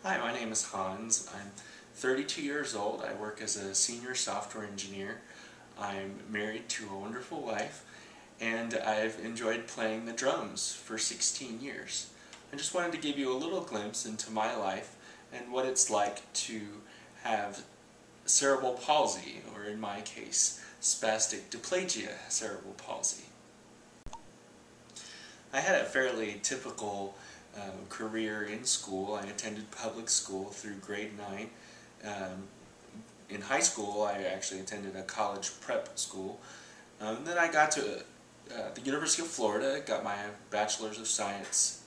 Hi, my name is Hans. I'm 32 years old. I work as a senior software engineer. I'm married to a wonderful wife, and I've enjoyed playing the drums for 16 years. I just wanted to give you a little glimpse into my life and what it's like to have cerebral palsy, or in my case, spastic diplegia cerebral palsy. I had a fairly typical career in school. I attended public school through grade 9. In high school, I actually attended a college prep school. Then I got to the University of Florida, got my Bachelor's of Science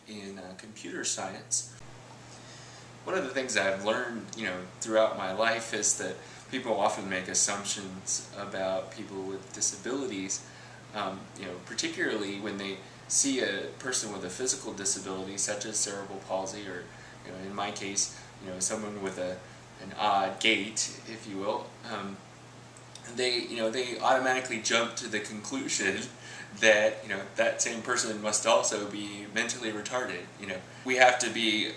in Computer Science. One of the things I've learned, throughout my life is that people often make assumptions about people with disabilities, particularly when they see a person with a physical disability such as cerebral palsy, or in my case, someone with an odd gait, if you will. They automatically jump to the conclusion that that same person must also be mentally retarded. We have to be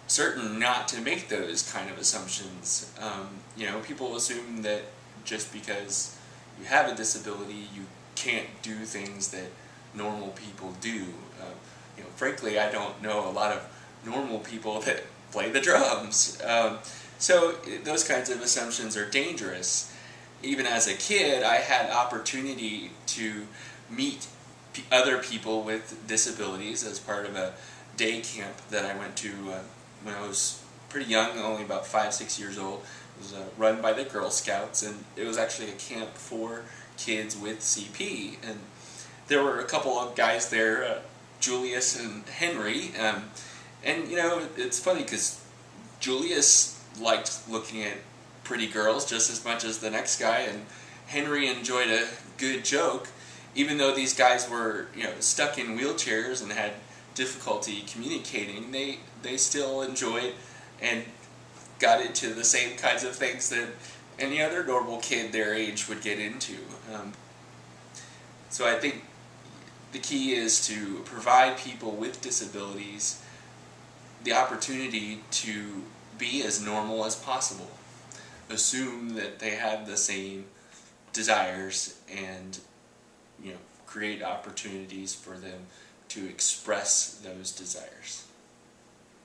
certain not to make those kind of assumptions. People assume that just because you have a disability, you can't do things that normal people do. Frankly, I don't know a lot of normal people that play the drums. So those kinds of assumptions are dangerous. Even as a kid, I had opportunity to meet other people with disabilities as part of a day camp that I went to when I was pretty young, only about 5-6 years old. It was run by the Girl Scouts, and it was actually a camp for kids with CP. And there were a couple of guys there, Julius and Henry, and it's funny because Julius liked looking at pretty girls just as much as the next guy, and Henry enjoyed a good joke, even though these guys were stuck in wheelchairs and had difficulty communicating. They still enjoyed and got into the same kinds of things that any other normal kid their age would get into. So I think the key is to provide people with disabilities the opportunity to be as normal as possible. Assume that they have the same desires, and create opportunities for them to express those desires.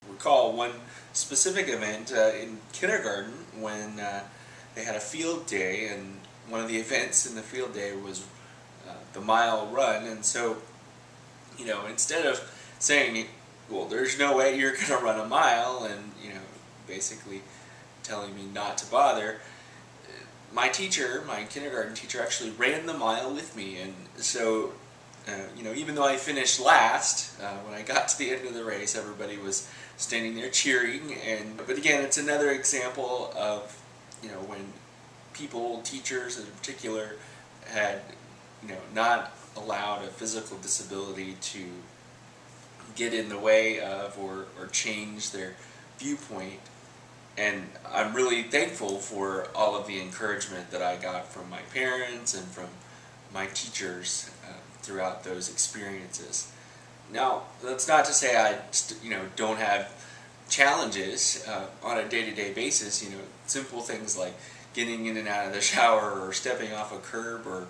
Recall one specific event in kindergarten when they had a field day, and one of the events in the field day was the mile run. And so instead of saying, well, there's no way you're going to run a mile, and basically telling me not to bother, my kindergarten teacher, actually ran the mile with me. And so even though I finished last, when I got to the end of the race, everybody was standing there cheering. But again, it's another example of when people, teachers in particular, had not allowed a physical disability to get in the way of or change their viewpoint. And I'm really thankful for all of the encouragement that I got from my parents and from my teachers throughout those experiences. Now, that's not to say I don't have challenges on a day-to-day basis. Simple things like getting in and out of the shower, or stepping off a curb, or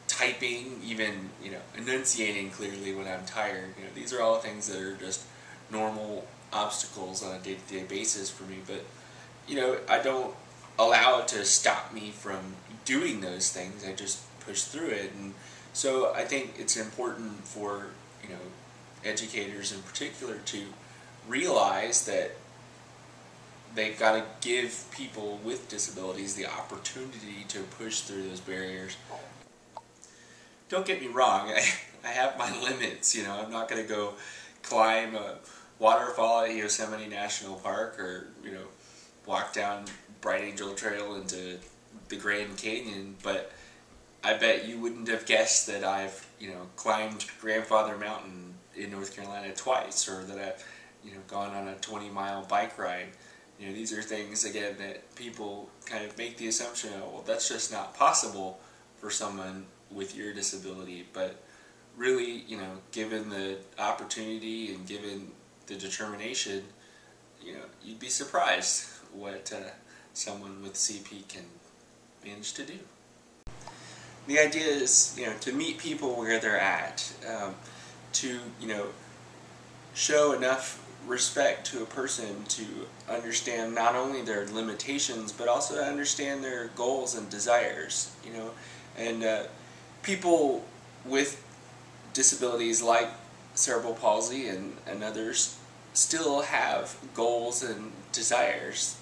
typing, even enunciating clearly when I'm tired. These are all things that are just normal obstacles on a day-to-day basis for me, but I don't allow it to stop me from doing those things. I just push through it. And so I think it's important for educators in particular to realize that they've got to give people with disabilities the opportunity to push through those barriers. Don't get me wrong, I have my limits. I'm not going to go climb a waterfall at Yosemite National Park, or walk down Bright Angel Trail into the Grand Canyon, but I bet you wouldn't have guessed that I've climbed Grandfather Mountain in North Carolina twice, or that I've gone on a 20-mile bike ride. These are things, again, that people kind of make the assumption of, well, that's just not possible for someone with your disability. But really, given the opportunity and given the determination, you'd be surprised what someone with CP can manage to do. The idea is, to meet people where they're at, to, show enough respect to a person to understand not only their limitations, but also to understand their goals and desires, and people with disabilities like cerebral palsy and others still have goals and desires.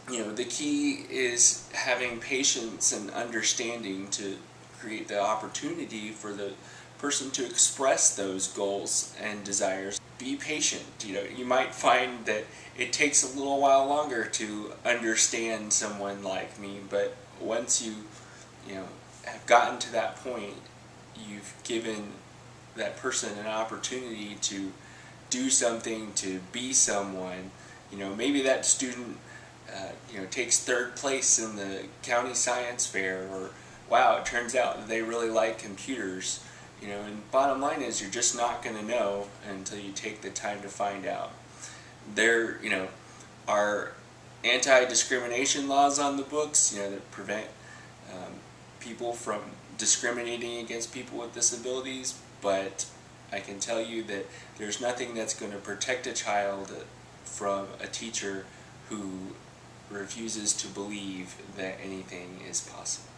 The key is having patience and understanding to create the opportunity for the person to express those goals and desires. Be patient. You might find that it takes a little while longer to understand someone like me, but once you have gotten to that point, you've given that person an opportunity to do something, to be someone. Maybe that student takes third place in the county science fair, or wow, it turns out that they really like computers. And bottom line is, you're just not going to know until you take the time to find out. There, are anti-discrimination laws on the books, that prevent people from discriminating against people with disabilities, but I can tell you that there's nothing that's going to protect a child from a teacher who refuses to believe that anything is possible.